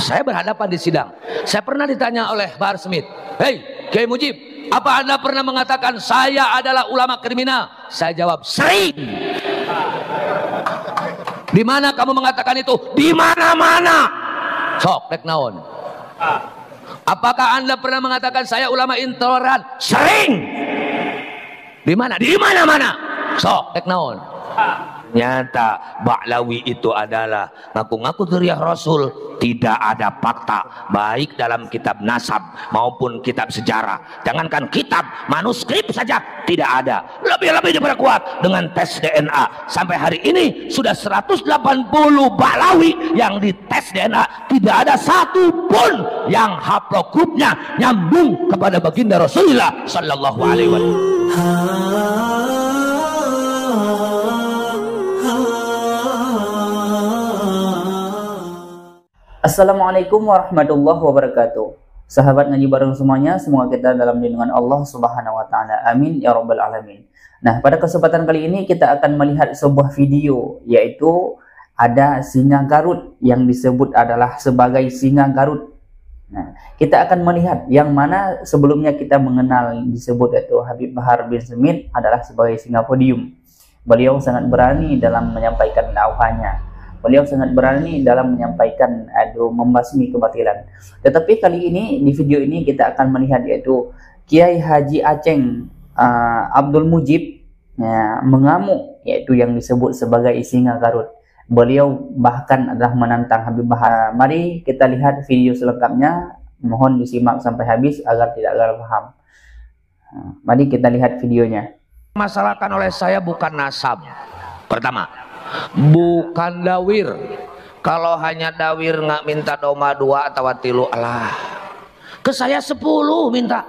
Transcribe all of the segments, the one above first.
Saya berhadapan di sidang. Saya pernah ditanya oleh Bahar Smith, "Hei Kiai Mujib, apa Anda pernah mengatakan saya adalah ulama kriminal?" Saya jawab, "Sering." "Di mana kamu mengatakan itu?" "Di mana-mana." Sok tek naon. "Apakah Anda pernah mengatakan saya ulama intoleran?" "Sering." "Di mana?" "Di mana-mana." Sok tek naon. Nyata Ba'lawi itu adalah ngaku-ngaku dzurriyyah Rasul, tidak ada fakta baik dalam kitab nasab maupun kitab sejarah, jangankan kitab, manuskrip saja tidak ada. Lebih-lebih diperkuat dengan tes DNA. Sampai hari ini sudah 180 Ba'lawi yang dites DNA, tidak ada satu pun yang haplogrupnya nyambung kepada baginda Rasulullah sallallahu alaihi wasallam. Assalamualaikum warahmatullahi wabarakatuh. Sahabat ngaji bareng semuanya, semoga kita dalam lindungan Allah Subhanahu wa taala. Amin ya rabbal alamin. Nah, pada kesempatan kali ini kita akan melihat sebuah video, yaitu ada singa Garut yang disebut adalah sebagai singa Garut. Nah, kita akan melihat yang mana sebelumnya kita mengenal disebut yaitu Habib Bahar bin Smith adalah sebagai singa podium. Beliau sangat berani dalam menyampaikan dakwahnya. Beliau sangat berani dalam menyampaikan membasmi kebatilan. Tetapi kali ini di video ini kita akan melihat yaitu Kiai Haji Aceng Abdul Mujib ya, mengamuk, yaitu yang disebut sebagai singa Garut. Beliau bahkan adalah menantang Habib Bahar. Mari kita lihat video selengkapnya. Mohon disimak sampai habis agar tidak gagal paham. Mari kita lihat videonya. Masalahkan oleh saya bukan nasab. Pertama, bukan dawir. Kalau hanya dawir nggak minta doma 2 atau 3, alah. Ke saya 10 minta.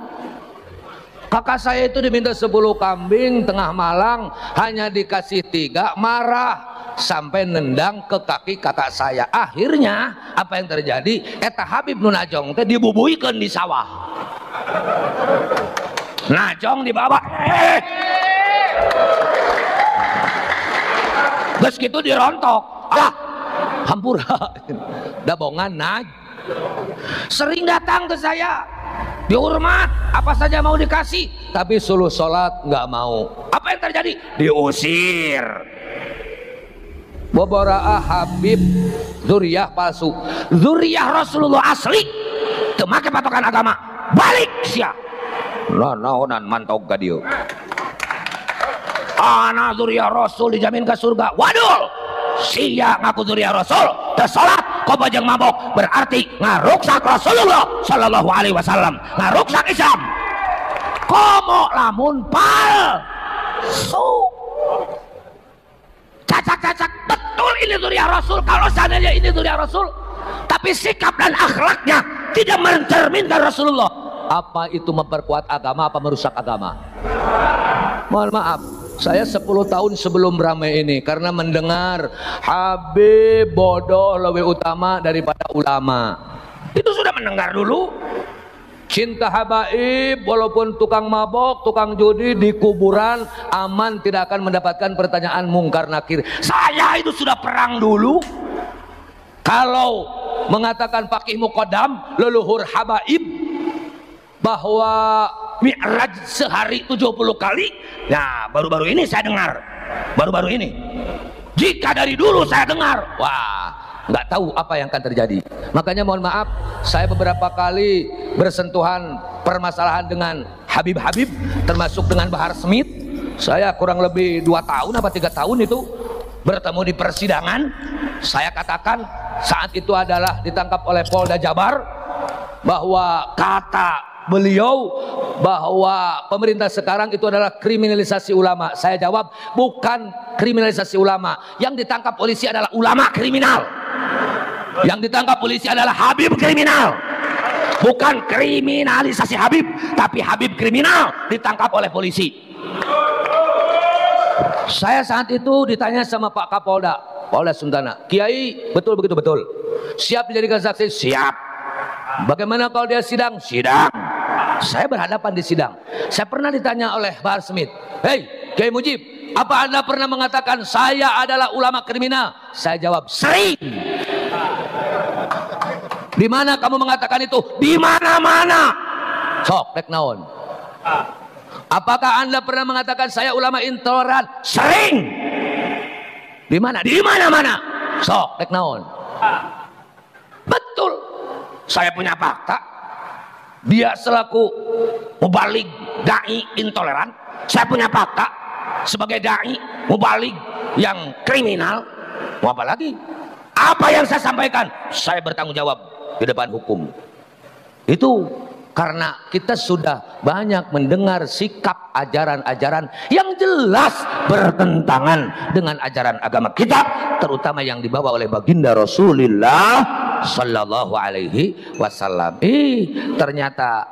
Kakak saya itu diminta 10 kambing tengah Malang, hanya dikasih 3, marah sampai nendang ke kaki kakak saya. Akhirnya apa yang terjadi? Eta Habib nu Najong teh dibubuikeun di sawah. Najong dibawa. Terus gitu dirontok, hampura, dabongan naik. Sering datang ke saya, dihormat, apa saja mau dikasih, tapi suruh sholat nggak mau. Apa yang terjadi? Diusir. Boboraah Habib dzurriyyah palsu, dzurriyyah Rasulullah asli, teu make patokan agama, balik sia. Naonan mantau ka dieu. Anak dzurriyyah Rasul dijamin ke surga. Waduh, sia ngaku dzurriyyah Rasul teu salat kok bajang mabok, berarti ngaruksak Rasulullah sallallahu alaihi wasallam, ngaruksak Islam. Komo lamun palsu, cacak-cacak betul ini dzurriyyah Rasul. Kalau seandainya ini dzurriyyah Rasul tapi sikap dan akhlaknya tidak mencerminkan Rasulullah, apa itu memperkuat agama apa merusak agama? Mohon maaf, saya 10 tahun sebelum ramai ini karena mendengar Habib bodoh lebih utama daripada ulama. Itu sudah mendengar dulu. Cinta habaib walaupun tukang mabok, tukang judi di kuburan aman, tidak akan mendapatkan pertanyaan mungkar nakir. Saya itu sudah perang dulu. Kalau mengatakan Faqih Muqaddam leluhur habaib bahwa Mi'raj sehari 70 kali, nah baru-baru ini saya dengar, baru-baru ini. Jika dari dulu saya dengar, wah nggak tahu apa yang akan terjadi. Makanya mohon maaf, saya beberapa kali bersentuhan permasalahan dengan Habib-Habib, termasuk dengan Bahar Smith. Saya kurang lebih 2 tahun apa 3 tahun itu bertemu di persidangan. Saya katakan saat itu adalah ditangkap oleh Polda Jabar bahwa kata beliau bahwa pemerintah sekarang itu adalah kriminalisasi ulama. Saya jawab, bukan kriminalisasi ulama. Yang ditangkap polisi adalah ulama kriminal. Yang ditangkap polisi adalah Habib kriminal. Bukan kriminalisasi Habib, tapi Habib kriminal ditangkap oleh polisi. Saya saat itu ditanya sama Pak Kapolda, Polda Suntana, "Kiai, betul begitu betul? Siap dijadikan saksi?" "Siap." "Bagaimana kalau dia sidang?" "Sidang." Saya berhadapan di sidang. Saya pernah ditanya oleh Bahar Smith, "Hei Kiai Mujib, apa Anda pernah mengatakan saya adalah ulama kriminal?" Saya jawab, "Sering." Di mana kamu mengatakan itu? Di mana-mana. Sok, dek naon. Apakah Anda pernah mengatakan saya ulama intoleran? Sering. Di mana? Di mana-mana. Sok, dek naon. Betul. Saya punya fakta. Dia selaku mubalig, dai intoleran. Saya punya fakta sebagai dai mubalig yang kriminal. Mau apa lagi? Apa yang saya sampaikan, saya bertanggung jawab di depan hukum. Itu karena kita sudah banyak mendengar sikap ajaran-ajaran yang jelas bertentangan dengan ajaran agama kita, terutama yang dibawa oleh baginda Rasulullah Sallallahu Alaihi Wasallam. Ternyata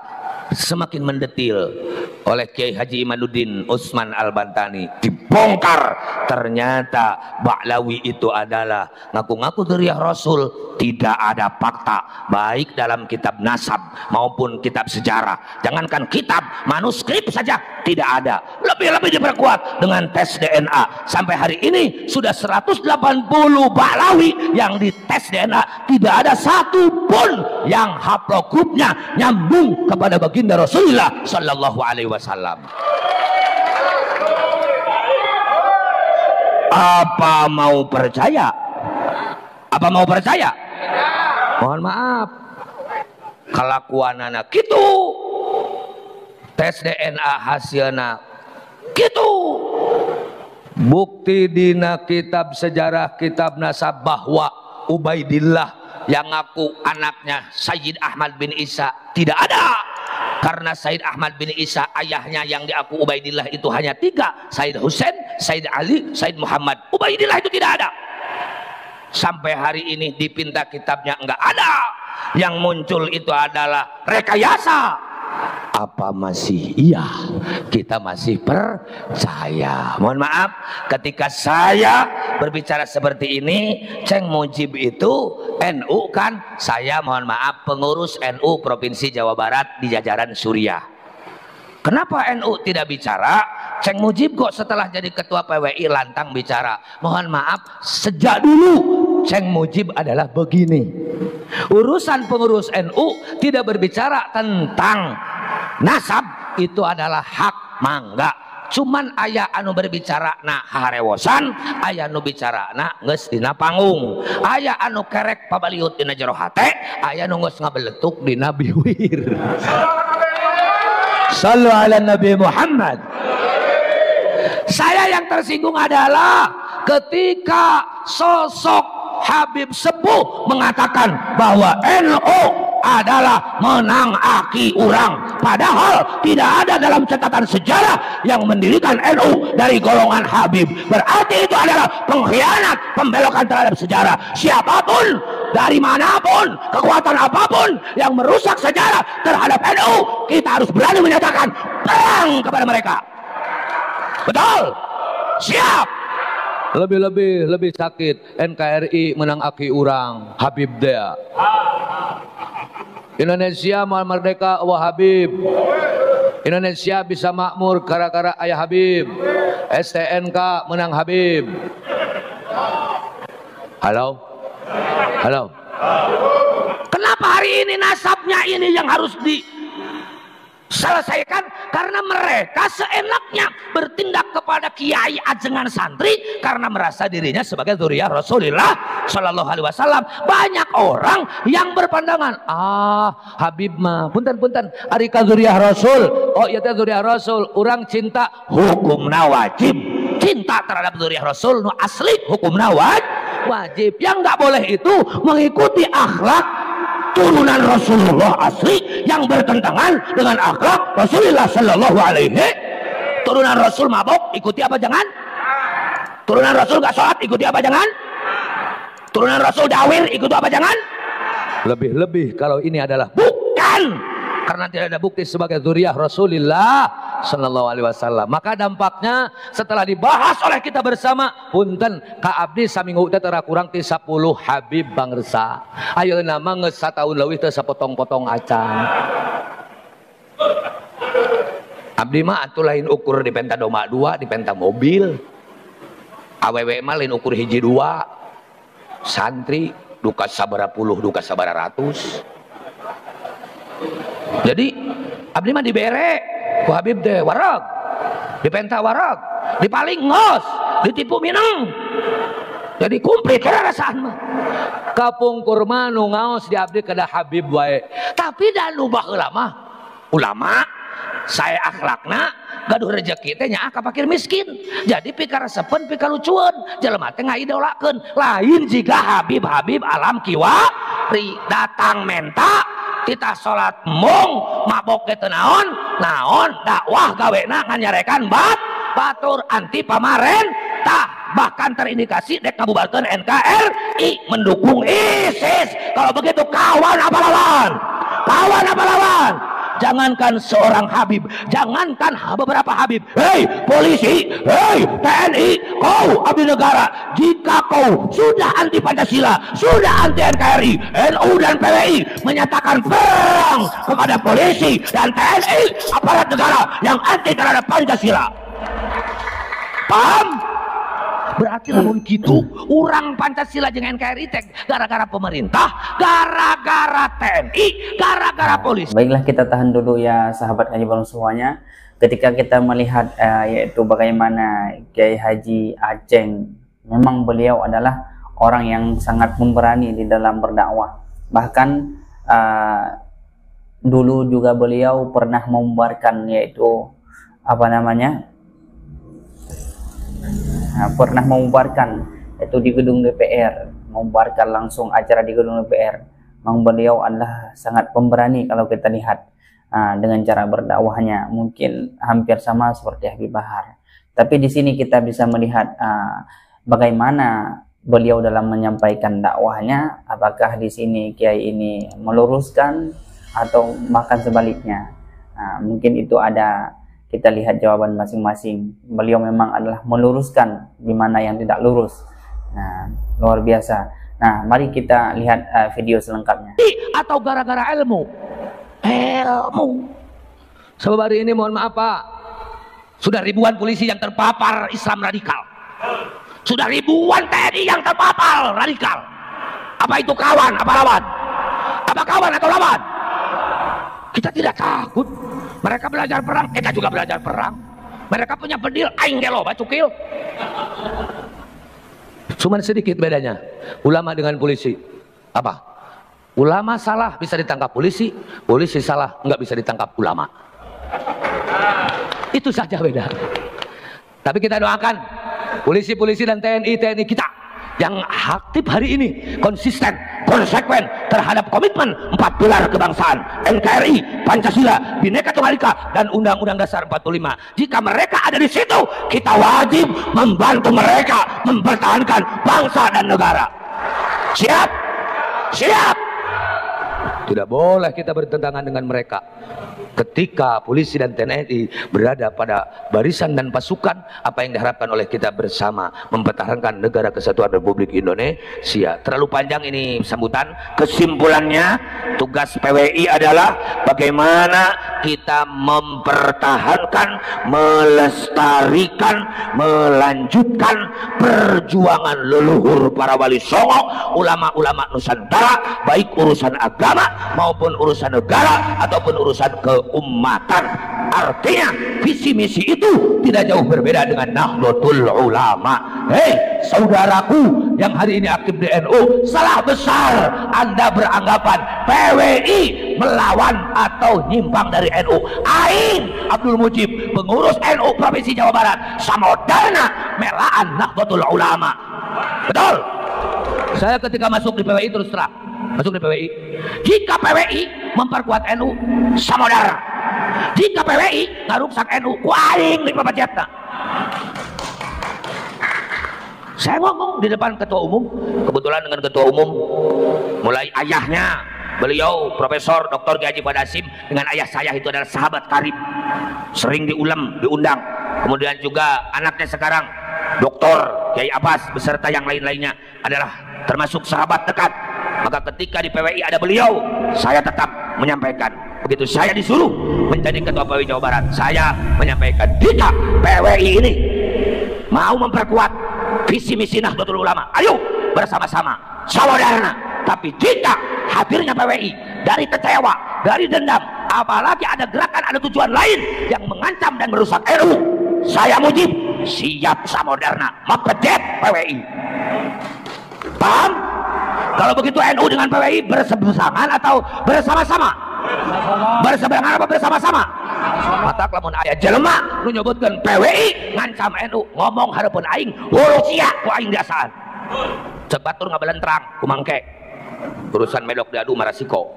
semakin mendetil oleh Kiai Haji Imanuddin Utsman Al-Bantani, dibongkar ternyata Ba'lawi itu adalah ngaku-ngaku dzurriyyah Rasul. Tidak ada fakta baik dalam kitab nasab maupun kitab sejarah, jangankan kitab, manuskrip saja tidak ada. Lebih-lebih diperkuat dengan tes DNA. Sampai hari ini sudah 180 Ba'lawi yang dites DNA, tidak ada satu pun yang haplogrupnya nyambung kepada baginda Rasulullah Sallallahu Alaihi Wasallam. Apa mau percaya? Apa mau percaya? Mohon maaf, kelakuan anak gitu, tes DNA hasilnya gitu, bukti dina kitab sejarah, kitab nasab bahwa Ubaidillah yang ngaku anaknya Sayyid Ahmad bin Isa tidak ada. Karena Sayyid Ahmad bin Isa ayahnya yang diaku Ubaidillah itu hanya 3, Sayyid Husain, Sayyid Ali, Sayyid Muhammad. Ubaidillah itu tidak ada. Sampai hari ini dipinta kitabnya enggak ada. Yang muncul itu adalah rekayasa. Apa masih iya? Kita masih percaya. Mohon maaf, ketika saya berbicara seperti ini, Ceng Mujib itu NU kan? Saya mohon maaf pengurus NU Provinsi Jawa Barat di jajaran Suriah. Kenapa NU tidak bicara? Ceng Mujib kok setelah jadi ketua PWI lantang bicara? Mohon maaf, sejak dulu Ceng Mujib adalah begini. Urusan pengurus NU tidak berbicara tentang nasab, itu adalah hak mangga. Cuman aya anu berbicara na harewosan, aya anu bicara na geus dina panggung, aya anu kerek pabaliut dina jero hate, aya anu geus ngabeletuk dina biwir. Sallu ala Nabi Muhammad. Saya yang tersinggung adalah ketika sosok Habib Sepuh mengatakan bahwa NU adalah menang aki urang, padahal tidak ada dalam catatan sejarah yang mendirikan NU dari golongan Habib. Berarti itu adalah pengkhianat, pembelokan terhadap sejarah. Siapapun, dari manapun, kekuatan apapun yang merusak sejarah terhadap NU, kita harus berani menyatakan perang kepada mereka. Betul? Siap. Lebih sakit NKRI menang aki urang, Habib dea. Indonesia mau merdeka wah Habib. Indonesia bisa makmur gara-gara ayah Habib. STNK menang Habib. Halo? Halo? Kenapa hari ini nasabnya ini yang harus diselesaikan? Karena mereka seenaknya bertindak kepada kiai ajengan santri karena merasa dirinya sebagai dzurriyyah Rasulullah Shallallahu Alaihi Wasallam. Banyak orang yang berpandangan, Habib mah punten ari ka dzurriyyah Rasul, oh iya teh dzurriyyah Rasul, orang cinta hukumna wajib. Cinta terhadap dzurriyyah Rasul nu asli hukumna wajib. Yang nggak boleh itu mengikuti akhlak turunan Rasulullah asli yang bertentangan dengan akhlak Rasulullah Sallallahu Alaihi. Turunan Rasul mabok ikuti apa jangan? Turunan Rasul gak sholat ikuti apa jangan? Turunan Rasul dawir ikuti apa jangan? Lebih-lebih kalau ini adalah bukan karena tidak ada bukti sebagai dzurriyyah Rasulullah Sallallahu Alaihi Wasallam. Maka dampaknya setelah dibahas oleh kita bersama, punten ka abdi saminggu teh tara kurang ti 10 Habib bangsa. Ayeuna mah geus sataun leuwih teu sapotong-potong acan. Abdi mah atuh lain ukur dipenta doma 2, dipenta mobil. Awewe mah lain ukur hiji 2. Santri duka sabara puluh, duka sabara ratus. Jadi abdi mah dibere ku Habib teh warag, dipenta warag, dipaling ngos, ditipu minang. Jadi kumplit kada rasaan mah. Kapungkur mah nu ngaos di abdi kada Habib wae. Tapi da nu baheula mah ulama saya akhlakna gaduh rezeki teh nya ka fakir miskin. Jadi pikaresepen pikalucueun jelema teh ngaidolakeun. Lain jika Habib alam kiwari datang menta kita salat mung mabok teh naon dakwah gawena nganyarekan batur anti pamarentah, bahkan terindikasi dek kabupaten NKRI mendukung ISIS. Kalau begitu kawan apa lawan? Jangankan seorang Habib, jangankan beberapa Habib, hei polisi, hei TNI, kau abdi negara, jika kau sudah anti Pancasila, sudah anti NKRI, NU dan PWI menyatakan perang kepada polisi dan TNI, aparat negara yang anti terhadap Pancasila, paham? Berarti lamun gitu orang Pancasila jeung NKRI teh gara-gara pemerintah, gara-gara TNI, gara-gara polisi. Baiklah, kita tahan dulu ya sahabat ngaji bareng semuanya. Ketika kita melihat yaitu bagaimana Kiai Haji Aceng, memang beliau adalah orang yang sangat memberani di dalam berdakwah. Bahkan dulu juga beliau pernah membubarkan yaitu pernah membubarkan itu di gedung DPR, membubarkan langsung acara di gedung DPR. Memang beliau adalah sangat pemberani kalau kita lihat dengan cara berdakwahnya, mungkin hampir sama seperti Habib Bahar. Tapi di sini kita bisa melihat bagaimana beliau dalam menyampaikan dakwahnya. Apakah di sini kiai ini meluruskan atau bahkan sebaliknya? Mungkin itu ada. Kita lihat jawaban masing-masing. Beliau memang adalah meluruskan di mana yang tidak lurus. Nah, luar biasa. Nah, mari kita lihat video selengkapnya. Atau gara-gara ilmu. Sebab hari ini mohon maaf Pak, sudah ribuan polisi yang terpapar Islam radikal. Sudah ribuan TNI yang terpapar radikal. Apa itu kawan? Apa lawan? Apa kawan atau lawan? Kita tidak takut. Mereka belajar perang, kita juga belajar perang. Mereka punya bedil, aing gelo bacukil. Cuman sedikit bedanya ulama dengan polisi. Apa? Ulama salah bisa ditangkap polisi, polisi salah nggak bisa ditangkap ulama. Itu saja beda. Tapi kita doakan polisi-polisi dan TNI kita yang aktif hari ini konsisten, konsekuen terhadap komitmen 4 pilar kebangsaan, NKRI, Pancasila, Bhinneka Tunggal Ika, dan Undang-Undang Dasar 45. Jika mereka ada di situ, kita wajib membantu mereka mempertahankan bangsa dan negara. Siap? Siap? Tidak boleh kita bertentangan dengan mereka. Ketika polisi dan TNI berada pada barisan dan pasukan, apa yang diharapkan oleh kita bersama mempertahankan negara kesatuan Republik Indonesia. Terlalu panjang ini sambutan. Kesimpulannya, tugas PWI adalah bagaimana kita mempertahankan, melestarikan, melanjutkan perjuangan leluhur para wali songo, ulama-ulama Nusantara, baik urusan agama maupun urusan negara ataupun urusan keumatan. Artinya visi misi itu tidak jauh berbeda dengan Nahdlatul Ulama. Hei saudaraku yang hari ini aktif di NU, salah besar Anda beranggapan PWI melawan atau nyimpang dari NU. Aing Abdul Mujib, pengurus NU Provinsi Jawa Barat, samodana melaan Nahdlatul Ulama. Betul. Saya ketika masuk di PWI terus terang masuk di PWI, jika PWI memperkuat NU samodara, jika PWI ngaruksak NU kuaing di pabajatna. Saya ngomong di depan ketua umum, kebetulan dengan ketua umum mulai ayahnya beliau Profesor Dr. Haji Badasim dengan ayah saya itu adalah sahabat karib, sering diundang. Kemudian juga anaknya sekarang Dr. Kiai Abbas beserta yang lain-lainnya adalah termasuk sahabat dekat. Maka ketika di PWI ada beliau, saya tetap menyampaikan. Begitu saya disuruh menjadi ketua PWI Jawa Barat, saya menyampaikan, jika PWI ini mau memperkuat visi misi Nahdlatul Ulama, ayo bersama-sama saudara Tapi jika hadirnya PWI dari kecewa, dari dendam, apalagi ada gerakan, ada tujuan lain yang mengancam dan merusak NU, saya Mujib siap Samoderna mengkejet PWI. Paham? Kalau begitu NU dengan PWI berseberangan atau bersama-sama? Berseberangan apa bersama-sama? Mata lamun aya jelema nu nyebutkeun PWI ngancam NU, ngomong hareupeun aing hulu sia ku aing biasaan. Cek batur ngabelentrang ku mangke. Urusan medok diadu marasiko.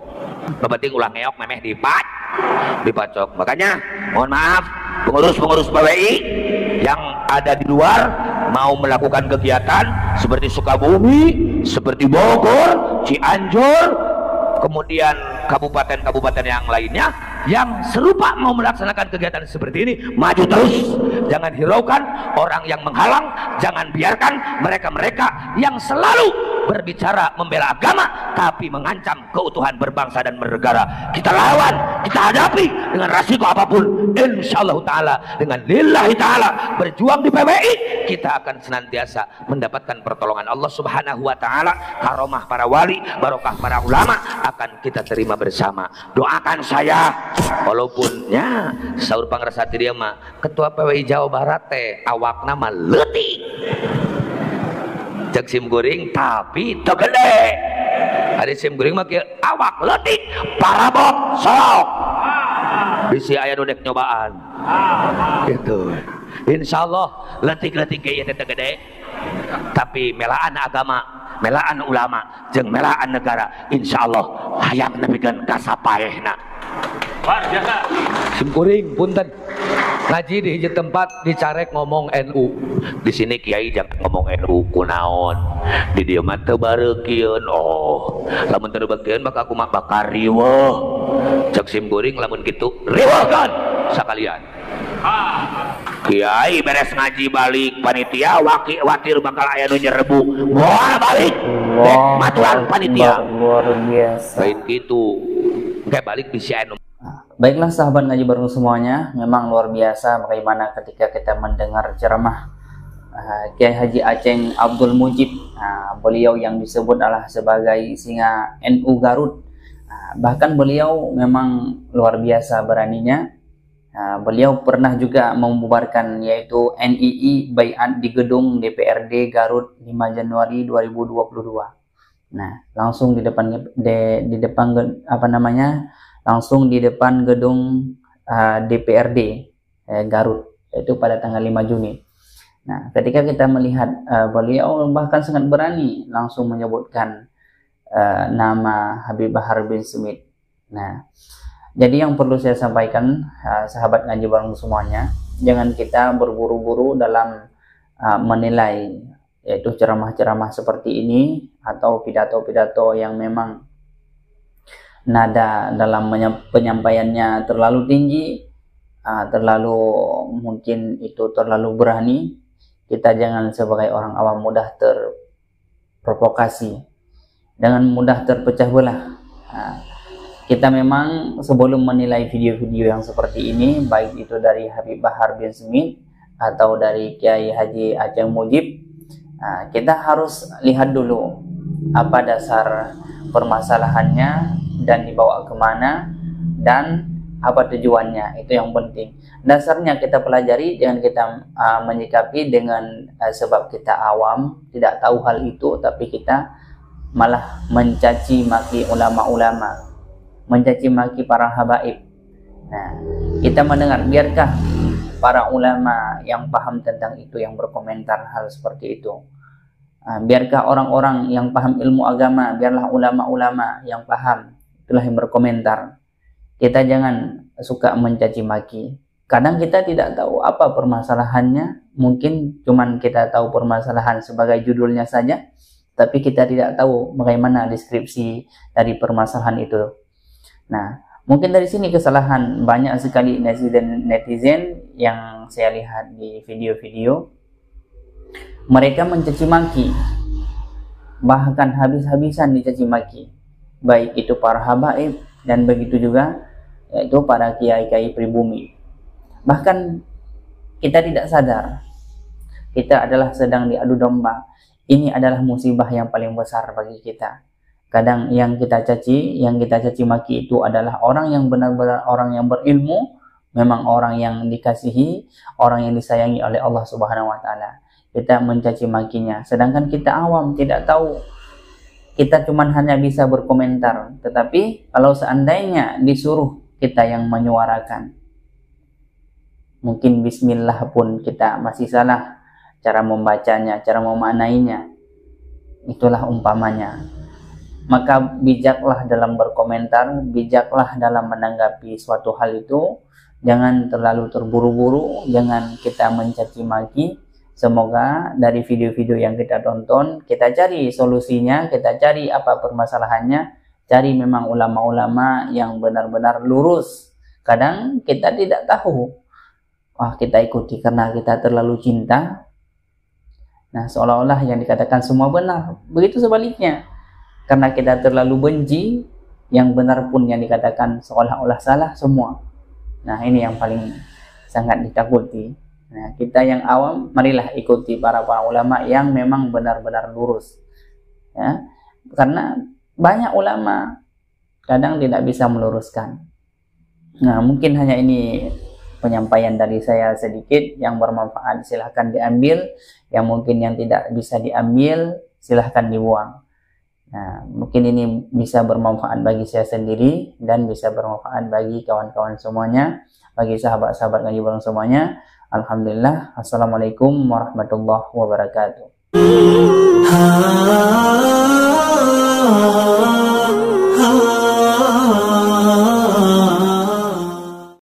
Nu penting ulah ngeok memeh dipacok. Makanya mohon maaf pengurus-pengurus PWI yang ada di luar mau melakukan kegiatan seperti Sukabumi, seperti Bogor, Cianjur, kemudian kabupaten-kabupaten yang lainnya yang serupa mau melaksanakan kegiatan seperti ini, maju terus, jangan hiraukan orang yang menghalang, jangan biarkan mereka-mereka yang selalu berbicara membela agama tapi mengancam keutuhan berbangsa dan bernegara. Kita lawan, kita hadapi dengan resiko apapun, insyaallah ta'ala, dengan lillahi ta'ala berjuang di PWI, kita akan senantiasa mendapatkan pertolongan Allah subhanahu wa ta'ala, karomah para wali, barokah para ulama akan kita terima bersama. Doakan saya, walaupun ya saur pangrasati dia mah ketua PWI Jawa Barat teh awakna mah leutik cek simkuring tapi teu gede. Ari simkuring mah kieu awak leutik parabot sok bisi aya nu dek nyobaan gitu. Insyaallah leutik-leutik ge ieu teh gede tapi melaan agama, melaan ulama jeung melaan negara insyaallah hayang nepikeun ka sapaehna. Luar biasa. Simkuring punten ngaji di hiji tempat dicarek ngomong NU. Di sini kiai jangan ngomong NU kunaon. Di dieu mah teu bareukeun. Oh, lamun teu bareukeun maka aku mah bakar riweuh. Cek simkuring lamun kitu riweuhkeun sakalian. Kiai beres ngaji balik panitia wakil bakal aya nu nyerbu. Moal balik. Maturan panitia. Luar biasa. Lain kitu. Kayak balik bisa anu. Baiklah sahabat ngaji bareng semuanya, memang luar biasa bagaimana ketika kita mendengar ceramah Kiai Haji Aceng Abdul Mujib. Beliau yang disebut adalah sebagai singa NU Garut. Bahkan beliau memang luar biasa beraninya. Beliau pernah juga membubarkan yaitu NII Baiat di gedung DPRD Garut 5 Januari 2022. Nah, langsung di depan apa namanya? Langsung di depan gedung DPRD Garut, yaitu pada tanggal 5 Juni. Nah, ketika kita melihat beliau bahkan sangat berani langsung menyebutkan nama Habib Bahar bin Smith. Nah, jadi yang perlu saya sampaikan sahabat ngaji bareng semuanya, jangan kita berburu-buru dalam menilai yaitu ceramah-ceramah seperti ini atau pidato-pidato yang memang nada dalam penyampaiannya terlalu tinggi, terlalu mungkin itu terlalu berani. Kita jangan sebagai orang awam mudah terprovokasi, dengan mudah terpecah belah. Kita memang sebelum menilai video-video yang seperti ini, baik itu dari Habib Bahar bin Smith atau dari Kiai Haji Aceng Mujib, kita harus lihat dulu apa dasar permasalahannya dan dibawa kemana dan apa tujuannya. Itu yang penting. Dasarnya kita pelajari, jangan kita menyikapi dengan sebab kita awam, tidak tahu hal itu, tapi kita malah mencaci maki ulama-ulama, mencaci maki para habaib. Nah, kita mendengar, biarkah para ulama yang paham tentang itu yang berkomentar hal seperti itu. Biarkah orang-orang yang paham ilmu agama, biarlah ulama-ulama yang paham itulah yang berkomentar. Kita jangan suka mencaci maki. Kadang kita tidak tahu apa permasalahannya, mungkin cuman kita tahu permasalahan sebagai judulnya saja, tapi kita tidak tahu bagaimana deskripsi dari permasalahan itu. Nah, mungkin dari sini kesalahan banyak sekali netizen yang saya lihat di video-video. Mereka mencaci maki, bahkan habis-habisan dicaci maki, baik itu para habaib dan begitu juga yaitu para kiai-kiai pribumi. Bahkan kita tidak sadar kita adalah sedang diadu domba. Ini adalah musibah yang paling besar bagi kita, Kadang yang kita caci maki itu adalah orang yang benar-benar orang yang berilmu, memang orang yang dikasihi, orang yang disayangi oleh Allah Subhanahu wa taala. Kita mencaci makinya, sedangkan kita awam tidak tahu. Kita cuman hanya bisa berkomentar, tetapi kalau seandainya disuruh kita yang menyuarakan, mungkin bismillah pun kita masih salah cara membacanya, cara memaknainya. Itulah umpamanya. Maka bijaklah dalam berkomentar, bijaklah dalam menanggapi suatu hal itu. Jangan terlalu terburu-buru, jangan kita mencaci maki. Semoga dari video-video yang kita tonton, kita cari solusinya, kita cari apa permasalahannya, cari memang ulama-ulama yang benar-benar lurus. Kadang kita tidak tahu, wah kita ikuti karena kita terlalu cinta. Nah, seolah-olah yang dikatakan semua benar. Begitu sebaliknya. Karena kita terlalu benci, yang benar pun yang dikatakan seolah-olah salah semua. Nah, ini yang paling sangat ditakuti. Nah, kita yang awam, marilah ikuti para ulama yang memang benar-benar lurus. Ya, karena banyak ulama kadang tidak bisa meluruskan. Nah, mungkin hanya ini penyampaian dari saya sedikit, yang bermanfaat silahkan diambil, yang mungkin yang tidak bisa diambil silahkan dibuang. Nah, mungkin ini bisa bermanfaat bagi saya sendiri dan bisa bermanfaat bagi kawan-kawan semuanya, bagi sahabat-sahabat ngaji bareng semuanya. Alhamdulillah. Assalamualaikum warahmatullahi wabarakatuh.